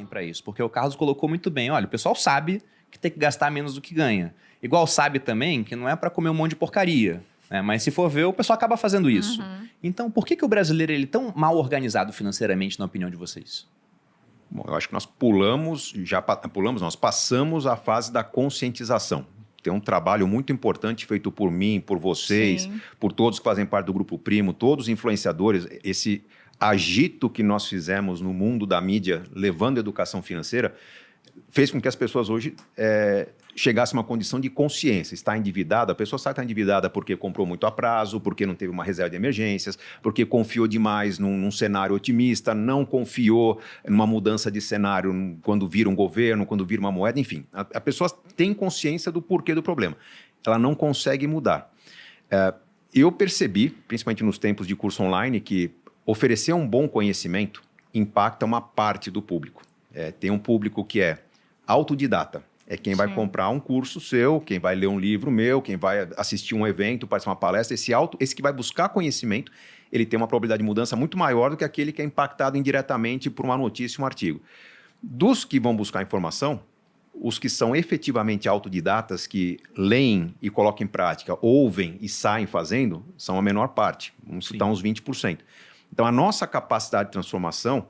tem para isso? Porque o Carlos colocou muito bem, olha, o pessoal sabe que tem que gastar menos do que ganha. Igual sabe também que não é para comer um monte de porcaria, né? Mas se for ver, o pessoal acaba fazendo isso. Então, por que o brasileiro ele é tão mal organizado financeiramente, na opinião de vocês? Bom, eu acho que nós nós passamos a fase da conscientização. Tem um trabalho muito importante feito por mim, por vocês, por todos que fazem parte do Grupo Primo, todos os influenciadores. Esse agito que nós fizemos no mundo da mídia, levando a educação financeira, fez com que as pessoas hoje chegassem a uma condição de consciência. Está endividada, a pessoa sabe que está endividada porque comprou muito a prazo, porque não teve uma reserva de emergências, porque confiou demais num cenário otimista, não confiou numa mudança de cenário quando vira um governo, quando vira uma moeda, enfim. A pessoa tem consciência do porquê do problema. Ela não consegue mudar. Eu percebi, principalmente nos tempos de curso online, que oferecer um bom conhecimento impacta uma parte do público. Tem um público que é autodidata. É quem vai comprar um curso seu, quem vai ler um livro meu, quem vai assistir um evento, participar de uma palestra. Esse que vai buscar conhecimento, ele tem uma probabilidade de mudança muito maior do que aquele que é impactado indiretamente por uma notícia, um artigo. Dos que vão buscar informação, os que são efetivamente autodidatas, que leem e colocam em prática, ouvem e saem fazendo, são a menor parte. Vamos citar uns 20%. Então, a nossa capacidade de transformação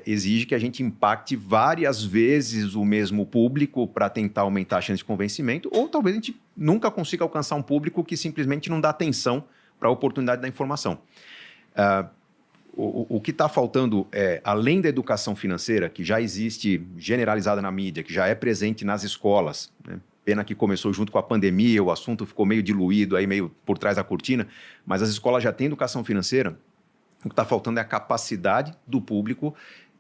exige que a gente impacte várias vezes o mesmo público para tentar aumentar a chance de convencimento, ou talvez a gente nunca consiga alcançar um público que simplesmente não dá atenção para a oportunidade da informação. O que está faltando além da educação financeira, que já existe generalizada na mídia, que já é presente nas escolas, né? Pena que começou junto com a pandemia, o assunto ficou meio diluído, aí meio por trás da cortina, mas as escolas já têm educação financeira. O que está faltando é a capacidade do público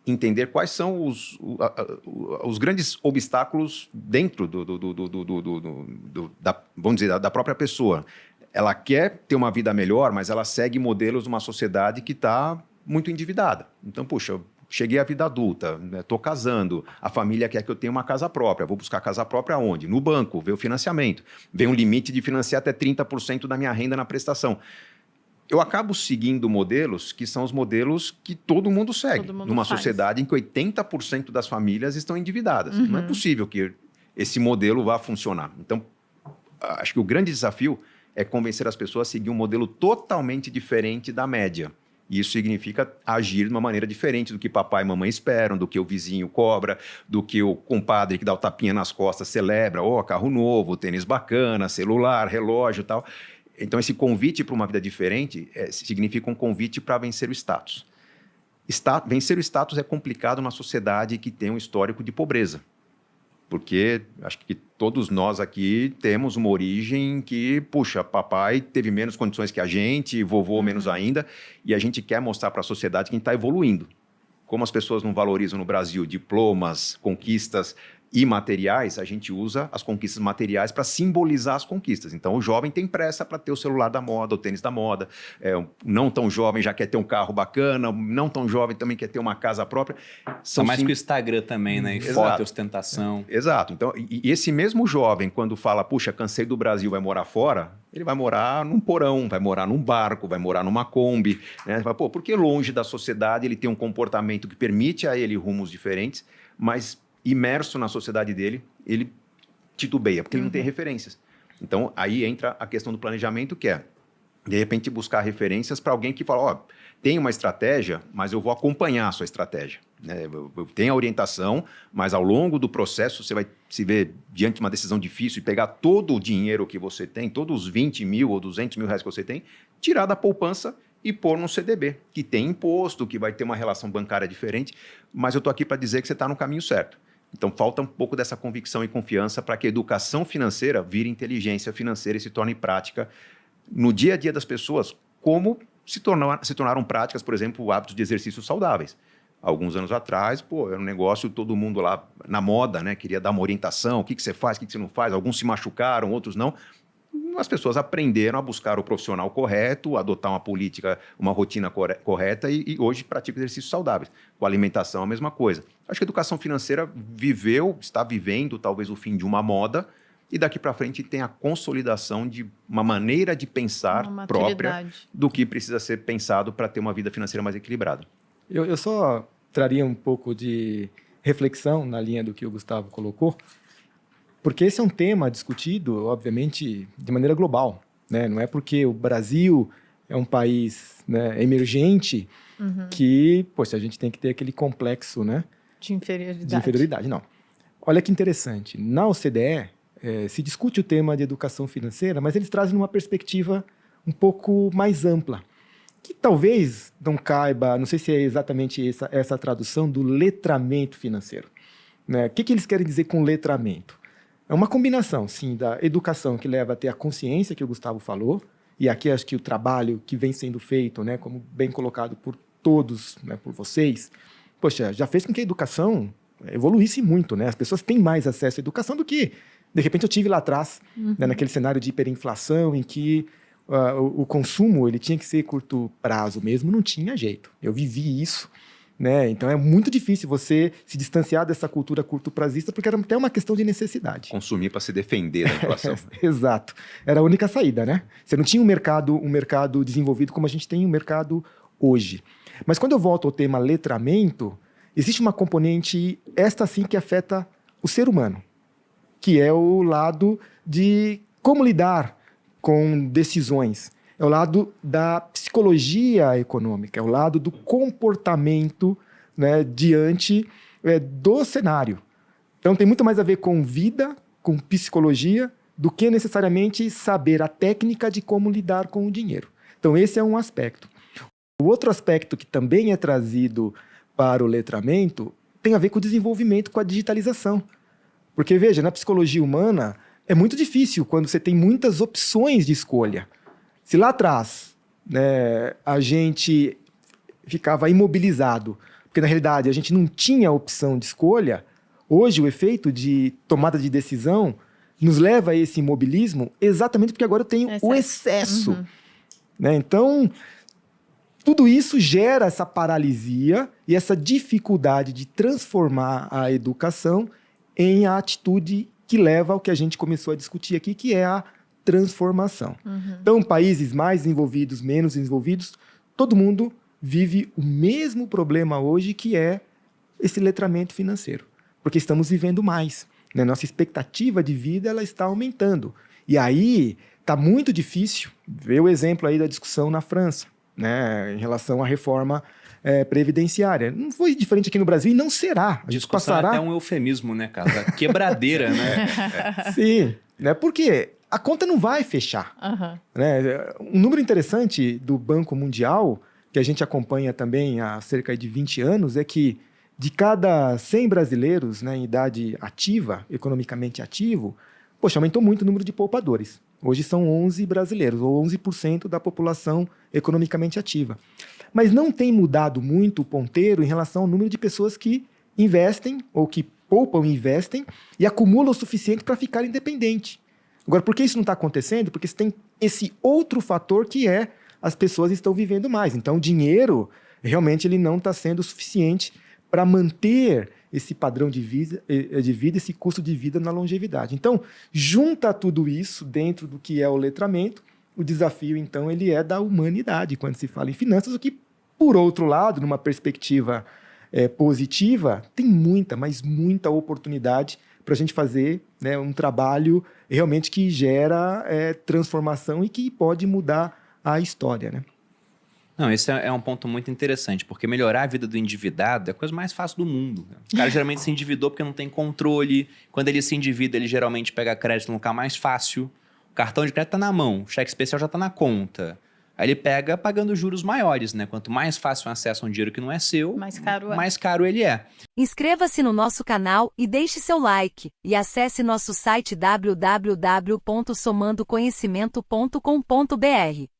entender quais são os grandes obstáculos dentro vamos dizer, da própria pessoa. Ela quer ter uma vida melhor, mas ela segue modelos de uma sociedade que está muito endividada. Então, puxa, eu cheguei à vida adulta, estou casando, a família quer que eu tenha uma casa própria. Vou buscar casa própria onde? No banco, ver o financiamento. Vem um limite de financiar até 30% da minha renda na prestação. Eu acabo seguindo modelos que são os modelos que todo mundo segue. Numa sociedade em que 80% das famílias estão endividadas. Não é possível que esse modelo vá funcionar. Então, acho que o grande desafio é convencer as pessoas a seguir um modelo totalmente diferente da média. E isso significa agir de uma maneira diferente do que papai e mamãe esperam, do que o vizinho cobra, do que o compadre que dá o tapinha nas costas celebra, carro novo, tênis bacana, celular, relógio e tal. Então, esse convite para uma vida diferente significa um convite para vencer o status. Vencer o status é complicado numa sociedade que tem um histórico de pobreza. Porque acho que todos nós aqui temos uma origem que, puxa, papai teve menos condições que a gente, vovô menos ainda, e a gente quer mostrar para a sociedade que a gente está evoluindo. Como as pessoas não valorizam no Brasil diplomas, conquistas imateriais, a gente usa as conquistas materiais para simbolizar as conquistas. Então, o jovem tem pressa para ter o celular da moda, o tênis da moda. Não tão jovem já quer ter um carro bacana, não tão jovem também quer ter uma casa própria. São mais que o Instagram também, né? E foto e ostentação. Exato. Então, e esse mesmo jovem, quando fala, puxa, cansei do Brasil, vai morar fora, ele vai morar num porão, vai morar num barco, vai morar numa Kombi. Né? Ele fala, porque longe da sociedade ele tem um comportamento que permite a ele rumos diferentes, mas imerso na sociedade dele, ele titubeia, porque ele não tem referências. Então, aí entra a questão do planejamento, que é, de repente, buscar referências para alguém que fala, tem uma estratégia, mas eu vou acompanhar a sua estratégia. Né? Eu tenho a orientação, mas ao longo do processo, você vai se ver diante de uma decisão difícil e pegar todo o dinheiro que você tem, todos os 20 mil ou 200 mil reais que você tem, tirar da poupança e pôr num CDB, que tem imposto, que vai ter uma relação bancária diferente, mas eu estou aqui para dizer que você está no caminho certo. Então, falta um pouco dessa convicção e confiança para que a educação financeira vire inteligência financeira e se torne prática no dia a dia das pessoas, como se tornaram práticas, por exemplo, hábitos de exercícios saudáveis. Alguns anos atrás, era um negócio, todo mundo lá na moda, né, queria dar uma orientação, o que você faz, o que você não faz, alguns se machucaram, outros não. As pessoas aprenderam a buscar o profissional correto, adotar uma política, uma rotina correta e hoje praticam exercícios saudáveis. Com a alimentação, a mesma coisa. Acho que a educação financeira está vivendo talvez o fim de uma moda e daqui para frente tem a consolidação de uma maneira de pensar própria do que precisa ser pensado para ter uma vida financeira mais equilibrada. Eu só traria um pouco de reflexão na linha do que o Gustavo colocou, porque esse é um tema discutido, obviamente, de maneira global, né? Não é porque o Brasil é um país, né, emergente que, poxa, a gente tem que ter aquele complexo, né, de inferioridade. De inferioridade, não. Olha que interessante. Na OCDE, se discute o tema de educação financeira, mas eles trazem uma perspectiva um pouco mais ampla, que talvez não caiba, não sei se é exatamente essa tradução do letramento financeiro, né? O que eles querem dizer com letramento? É uma combinação, sim, da educação que leva a ter a consciência que o Gustavo falou, e aqui acho que o trabalho que vem sendo feito, né, como bem colocado por todos, né, por vocês, poxa, já fez com que a educação evoluísse muito, né? As pessoas têm mais acesso à educação do que, de repente, eu tive lá atrás, né, naquele cenário de hiperinflação em que o consumo ele tinha que ser curto prazo mesmo, não tinha jeito. Eu vivi isso, né? Então é muito difícil você se distanciar dessa cultura curto-prazista, porque era até uma questão de necessidade. Consumir para se defender da inflação. Exato. Era a única saída, né? Você não tinha um mercado desenvolvido como a gente tem um mercado hoje. Mas quando eu volto ao tema letramento, existe uma componente, esta sim, que afeta o ser humano, que é o lado de como lidar com decisões. É o lado da psicologia econômica, é o lado do comportamento, né, diante do cenário. Então tem muito mais a ver com vida, com psicologia, do que necessariamente saber a técnica de como lidar com o dinheiro. Então esse é um aspecto. O outro aspecto que também é trazido para o letramento tem a ver com o desenvolvimento, com a digitalização. Porque, veja, na psicologia humana é muito difícil quando você tem muitas opções de escolha. Se lá atrás, né, a gente ficava imobilizado, porque na realidade a gente não tinha opção de escolha, hoje o efeito de tomada de decisão nos leva a esse imobilismo exatamente porque agora eu tenho o excesso. Né? Então, tudo isso gera essa paralisia e essa dificuldade de transformar a educação em a atitude que leva ao que a gente começou a discutir aqui, que é a transformação. Então, países mais desenvolvidos, menos desenvolvidos, todo mundo vive o mesmo problema hoje, que é esse letramento financeiro, porque estamos vivendo mais, né? Nossa expectativa de vida ela está aumentando. E aí está muito difícil ver o exemplo aí da discussão na França, né, em relação à reforma previdenciária. Não foi diferente aqui no Brasil e não será. A gente passará... é até um eufemismo, né, cara? Quebradeira, né? Sim, né? Porque a conta não vai fechar. Né? Um número interessante do Banco Mundial, que a gente acompanha também há cerca de 20 anos, é que de cada 100 brasileiros, né, em idade ativa, economicamente ativo, poxa, aumentou muito o número de poupadores. Hoje são 11 brasileiros, ou 11% da população economicamente ativa. Mas não tem mudado muito o ponteiro em relação ao número de pessoas que investem, ou que poupam e investem, e acumulam o suficiente para ficar independente. Agora, por que isso não está acontecendo? Porque você tem esse outro fator que é as pessoas estão vivendo mais. Então, o dinheiro, realmente, ele não está sendo suficiente para manter esse padrão de vida, esse custo de vida na longevidade. Então, junta tudo isso dentro do que é o letramento, o desafio, então, ele é da humanidade, quando se fala em finanças, o que, por outro lado, numa perspectiva positiva, tem muita, mas muita oportunidade para a gente fazer, né, um trabalho realmente que gera transformação e que pode mudar a história, né? Não, esse é um ponto muito interessante, porque melhorar a vida do endividado é a coisa mais fácil do mundo. O cara geralmente se endividou porque não tem controle. Quando ele se endivida, ele geralmente pega crédito no lugar mais fácil. O cartão de crédito está na mão, o cheque especial já está na conta. Aí ele pega pagando juros maiores, né? Quanto mais fácil o acesso a um dinheiro que não é seu, mais caro ele é. Inscreva-se no nosso canal e deixe seu like. E acesse nosso site www.somandoconhecimento.com.br.